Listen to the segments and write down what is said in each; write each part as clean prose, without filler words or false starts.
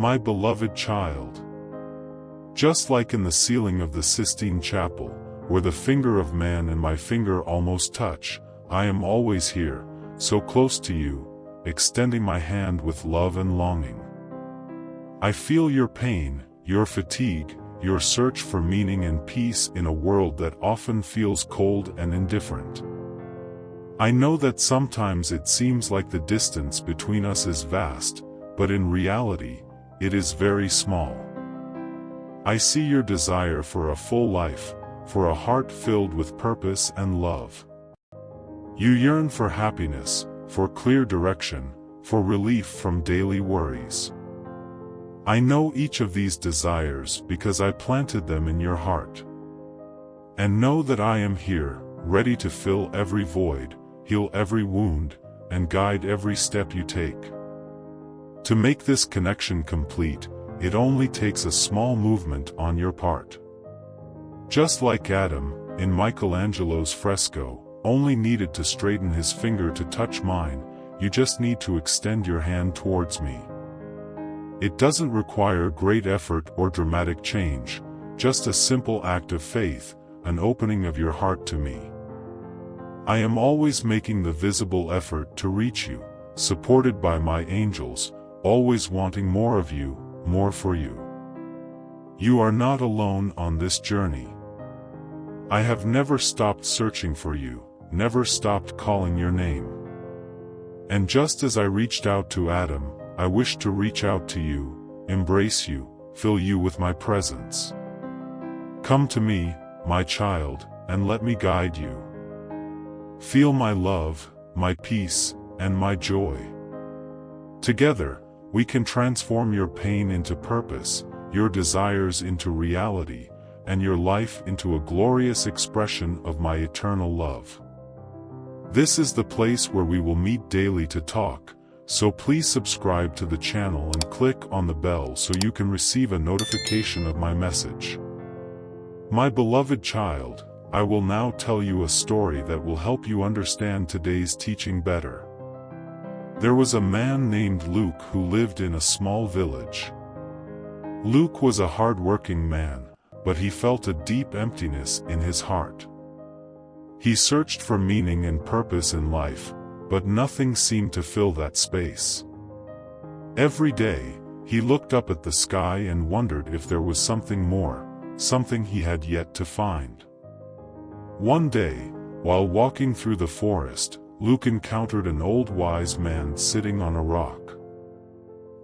My beloved child. Just like in the ceiling of the Sistine Chapel, where the finger of man and my finger almost touch, I am always here, so close to you, extending my hand with love and longing. I feel your pain, your fatigue, your search for meaning and peace in a world that often feels cold and indifferent. I know that sometimes it seems like the distance between us is vast, but in reality, it is very small. I see your desire for a full life, for a heart filled with purpose and love. You yearn for happiness, for clear direction, for relief from daily worries. I know each of these desires because I planted them in your heart. And know that I am here, ready to fill every void, heal every wound, and guide every step you take. To make this connection complete, it only takes a small movement on your part. Just like Adam, in Michelangelo's fresco, only needed to straighten his finger to touch mine, you just need to extend your hand towards me. It doesn't require great effort or dramatic change, just a simple act of faith, an opening of your heart to me. I am always making the visible effort to reach you, supported by my angels, always wanting more of you, more for you. You are not alone on this journey. I have never stopped searching for you, never stopped calling your name. And just as I reached out to Adam, I wish to reach out to you, embrace you, fill you with my presence. Come to me, my child, and let me guide you. Feel my love, my peace, and my joy. Together, we can transform your pain into purpose, your desires into reality, and your life into a glorious expression of my eternal love. This is the place where we will meet daily to talk, so please subscribe to the channel and click on the bell so you can receive a notification of my message. My beloved child, I will now tell you a story that will help you understand today's teaching better. There was a man named Luke who lived in a small village. Luke was a hard-working man, but he felt a deep emptiness in his heart. He searched for meaning and purpose in life, but nothing seemed to fill that space. Every day, he looked up at the sky and wondered if there was something more, something he had yet to find. One day, while walking through the forest, Luke encountered an old wise man sitting on a rock.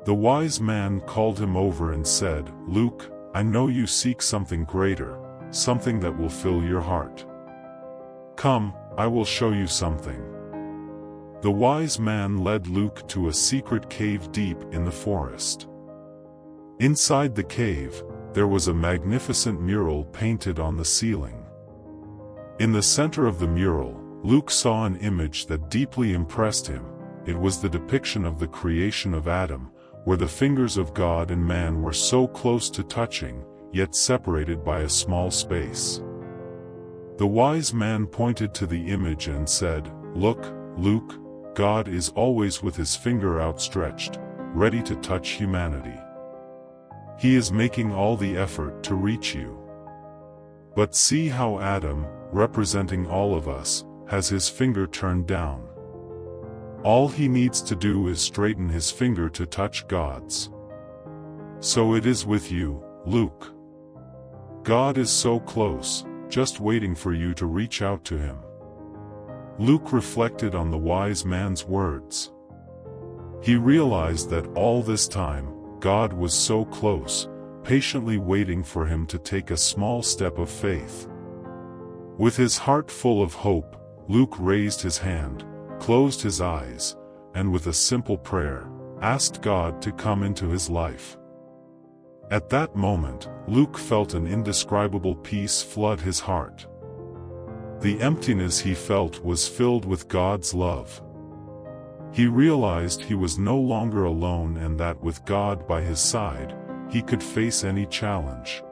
The wise man called him over and said, "Luke, I know you seek something greater, something that will fill your heart. Come, I will show you something." The wise man led Luke to a secret cave deep in the forest. Inside the cave, there was a magnificent mural painted on the ceiling. In the center of the mural, Luke saw an image that deeply impressed him. It was the depiction of the creation of Adam, where the fingers of God and man were so close to touching, yet separated by a small space. The wise man pointed to the image and said, "Look, Luke, God is always with his finger outstretched, ready to touch humanity. He is making all the effort to reach you. But see how Adam, representing all of us, has his finger turned down. All he needs to do is straighten his finger to touch God's. So it is with you, Luke. God is so close, just waiting for you to reach out to him." Luke reflected on the wise man's words. He realized that all this time, God was so close, patiently waiting for him to take a small step of faith. With his heart full of hope, Luke raised his hand, closed his eyes, and with a simple prayer, asked God to come into his life. At that moment, Luke felt an indescribable peace flood his heart. The emptiness he felt was filled with God's love. He realized he was no longer alone and that with God by his side, he could face any challenge.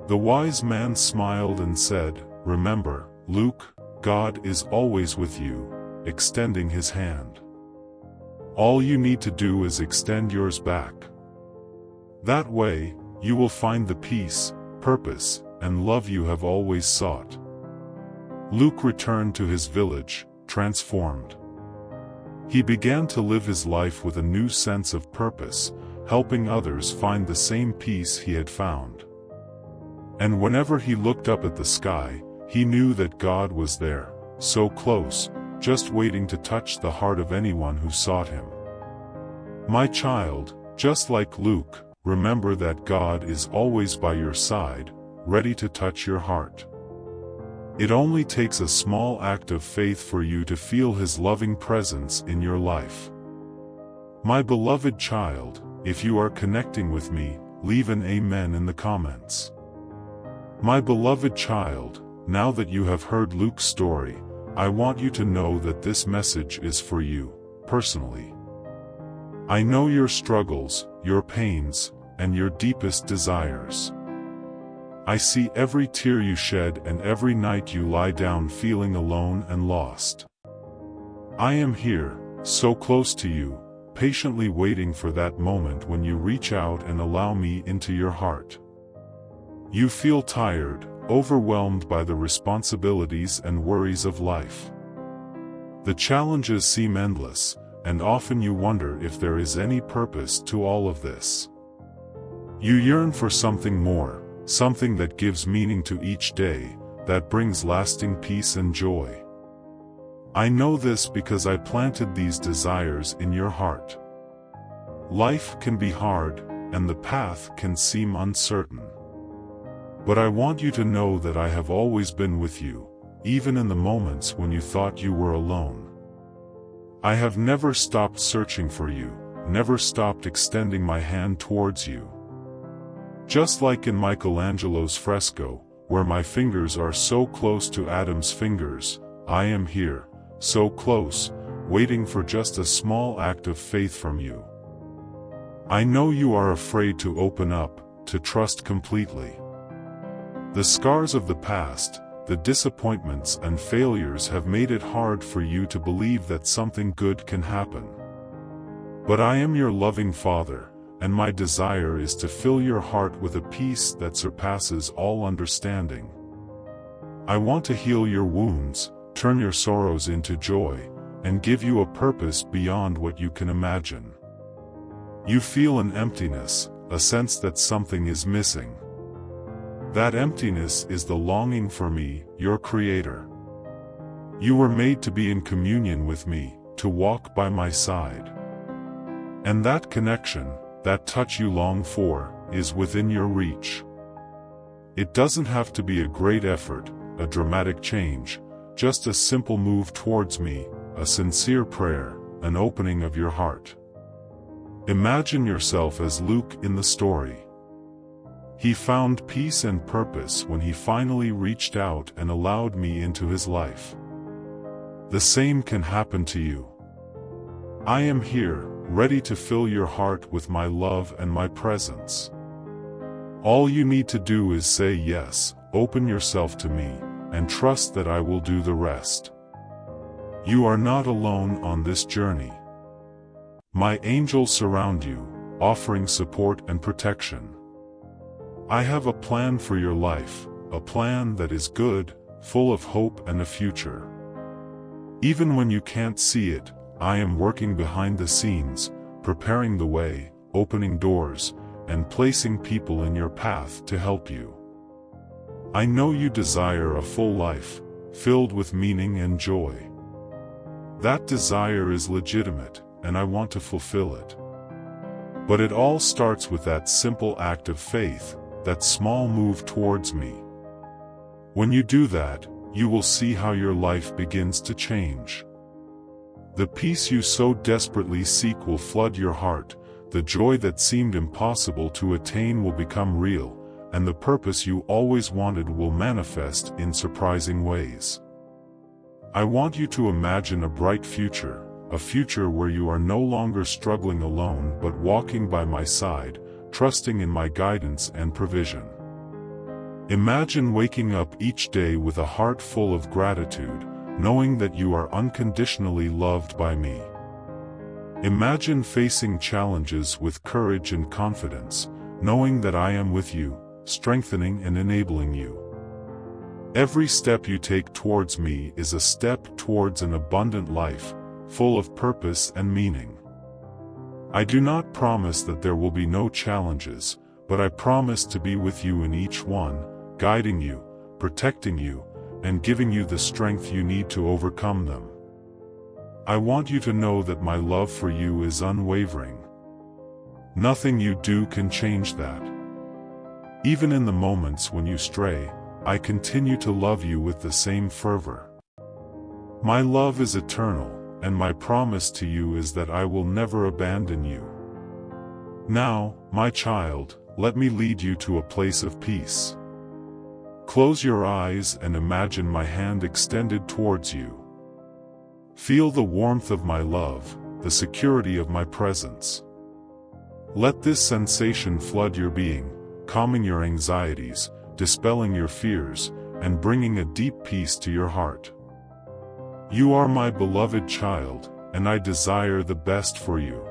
The wise man smiled and said, "Remember, Luke, God is always with you, extending his hand. All you need to do is extend yours back. That way, you will find the peace, purpose, and love you have always sought. Luke returned to his village, transformed. He began to live his life with a new sense of purpose, helping others find the same peace he had found. And whenever he looked up at the sky, he knew that God was there, so close, just waiting to touch the heart of anyone who sought him. My child, just like Luke, remember that God is always by your side, ready to touch your heart. It only takes a small act of faith for you to feel His loving presence in your life. My beloved child, if you are connecting with me, leave an amen in the comments. My beloved child, now that you have heard Luke's story, I want you to know that this message is for you, personally. I know your struggles, your pains, and your deepest desires. I see every tear you shed and every night you lie down feeling alone and lost. I am here, so close to you, patiently waiting for that moment when you reach out and allow me into your heart. You feel tired, overwhelmed by the responsibilities and worries of life. The challenges seem endless, and often you wonder if there is any purpose to all of this. You yearn for something more, something that gives meaning to each day, that brings lasting peace and joy. I know this because I planted these desires in your heart. Life can be hard, and the path can seem uncertain. But I want you to know that I have always been with you, even in the moments when you thought you were alone. I have never stopped searching for you, never stopped extending my hand towards you. Just like in Michelangelo's fresco, where my fingers are so close to Adam's fingers, I am here, so close, waiting for just a small act of faith from you. I know you are afraid to open up, to trust completely. The scars of the past, the disappointments and failures have made it hard for you to believe that something good can happen. But I am your loving Father, and my desire is to fill your heart with a peace that surpasses all understanding. I want to heal your wounds, turn your sorrows into joy, and give you a purpose beyond what you can imagine. You feel an emptiness, a sense that something is missing. That emptiness is the longing for me, your Creator. You were made to be in communion with me, to walk by my side. And that connection, that touch you long for, is within your reach. It doesn't have to be a great effort, a dramatic change, just a simple move towards me, a sincere prayer, an opening of your heart. Imagine yourself as Luke in the story. He found peace and purpose when he finally reached out and allowed me into his life. The same can happen to you. I am here, ready to fill your heart with my love and my presence. All you need to do is say yes, open yourself to me, and trust that I will do the rest. You are not alone on this journey. My angels surround you, offering support and protection. I have a plan for your life, a plan that is good, full of hope and a future. Even when you can't see it, I am working behind the scenes, preparing the way, opening doors, and placing people in your path to help you. I know you desire a full life, filled with meaning and joy. That desire is legitimate, and I want to fulfill it. But it all starts with that simple act of faith, that small move towards me. When you do that, you will see how your life begins to change. The peace you so desperately seek will flood your heart, the joy that seemed impossible to attain will become real, and the purpose you always wanted will manifest in surprising ways. I want you to imagine a bright future, a future where you are no longer struggling alone but walking by my side, trusting in my guidance and provision. Imagine waking up each day with a heart full of gratitude, knowing that you are unconditionally loved by me. Imagine facing challenges with courage and confidence, knowing that I am with you, strengthening and enabling you. Every step you take towards me is a step towards an abundant life, full of purpose and meaning. I do not promise that there will be no challenges, but I promise to be with you in each one, guiding you, protecting you, and giving you the strength you need to overcome them. I want you to know that my love for you is unwavering. Nothing you do can change that. Even in the moments when you stray, I continue to love you with the same fervor. My love is eternal, and my promise to you is that I will never abandon you. Now, my child, let me lead you to a place of peace. Close your eyes and imagine my hand extended towards you. Feel the warmth of my love, the security of my presence. Let this sensation flood your being, calming your anxieties, dispelling your fears, and bringing a deep peace to your heart. You are my beloved child, and I desire the best for you.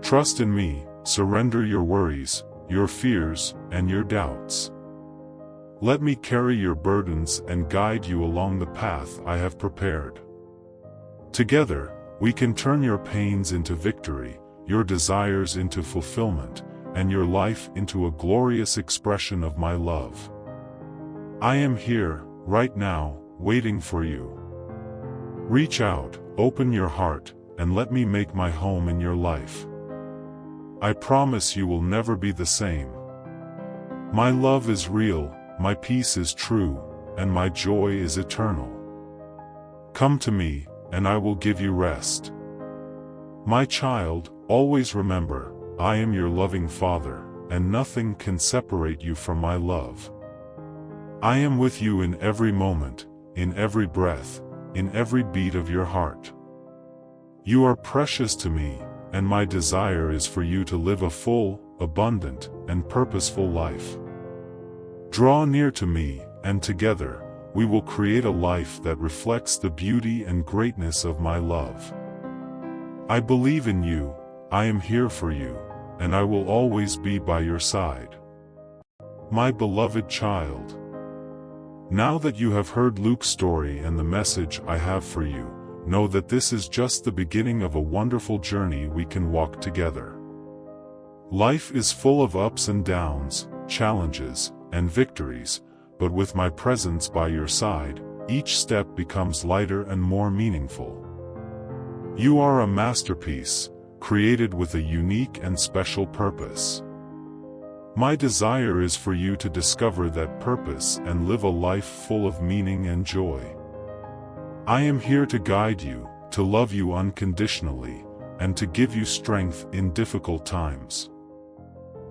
Trust in me, surrender your worries, your fears, and your doubts. Let me carry your burdens and guide you along the path I have prepared. Together, we can turn your pains into victory, your desires into fulfillment, and your life into a glorious expression of my love. I am here, right now, waiting for you. Reach out, open your heart, and let me make my home in your life. I promise you will never be the same. My love is real, my peace is true, and my joy is eternal. Come to me, and I will give you rest. My child, always remember, I am your loving Father, and nothing can separate you from my love. I am with you in every moment, in every breath, in every beat of your heart. You are precious to me, and my desire is for you to live a full, abundant, and purposeful life. Draw near to me, and together, we will create a life that reflects the beauty and greatness of my love. I believe in you, I am here for you, and I will always be by your side. My beloved child. Now that you have heard Luke's story and the message I have for you, know that this is just the beginning of a wonderful journey we can walk together. Life is full of ups and downs, challenges, and victories, but with my presence by your side, each step becomes lighter and more meaningful. You are a masterpiece, created with a unique and special purpose. My desire is for you to discover that purpose and live a life full of meaning and joy. I am here to guide you, to love you unconditionally, and to give you strength in difficult times.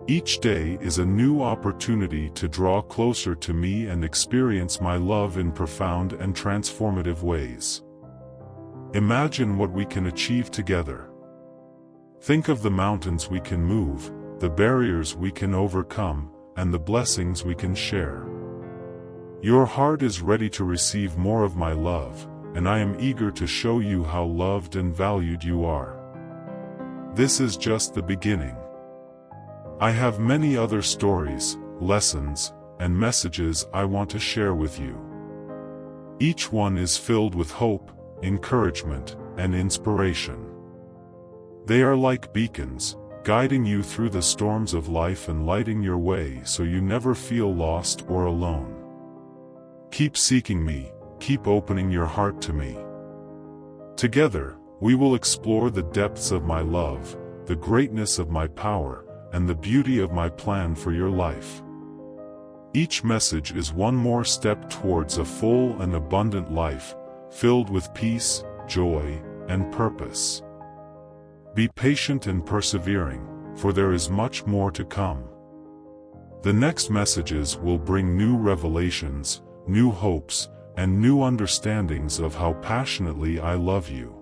Each day is a new opportunity to draw closer to me and experience my love in profound and transformative ways. Imagine what we can achieve together. Think of the mountains we can move, the barriers we can overcome, and the blessings we can share. Your heart is ready to receive more of my love, and I am eager to show you how loved and valued you are. This is just the beginning. I have many other stories, lessons, and messages I want to share with you. Each one is filled with hope, encouragement, and inspiration. They are like beacons, guiding you through the storms of life and lighting your way so you never feel lost or alone. Keep seeking me, keep opening your heart to me. Together, we will explore the depths of my love, the greatness of my power, and the beauty of my plan for your life. Each message is one more step towards a full and abundant life, filled with peace, joy, and purpose. Be patient and persevering, for there is much more to come. The next messages will bring new revelations, new hopes, and new understandings of how passionately I love you.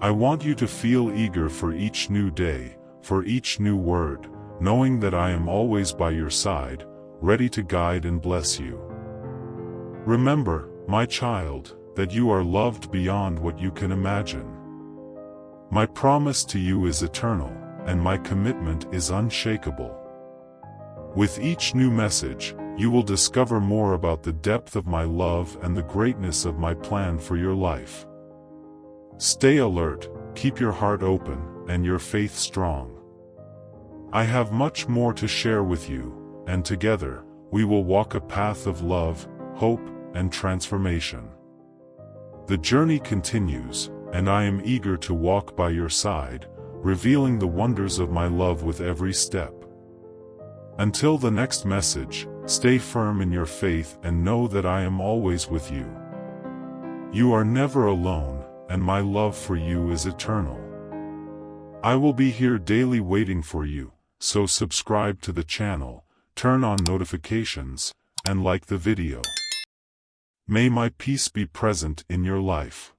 I want you to feel eager for each new day, for each new word, knowing that I am always by your side, ready to guide and bless you. Remember, my child, that you are loved beyond what you can imagine. My promise to you is eternal, and my commitment is unshakable. With each new message, you will discover more about the depth of my love and the greatness of my plan for your life. Stay alert, keep your heart open, and your faith strong. I have much more to share with you, and together, we will walk a path of love, hope, and transformation. The journey continues, and I am eager to walk by your side, revealing the wonders of my love with every step. Until the next message, stay firm in your faith and know that I am always with you. You are never alone, and my love for you is eternal. I will be here daily waiting for you, so subscribe to the channel, turn on notifications, and like the video. May my peace be present in your life.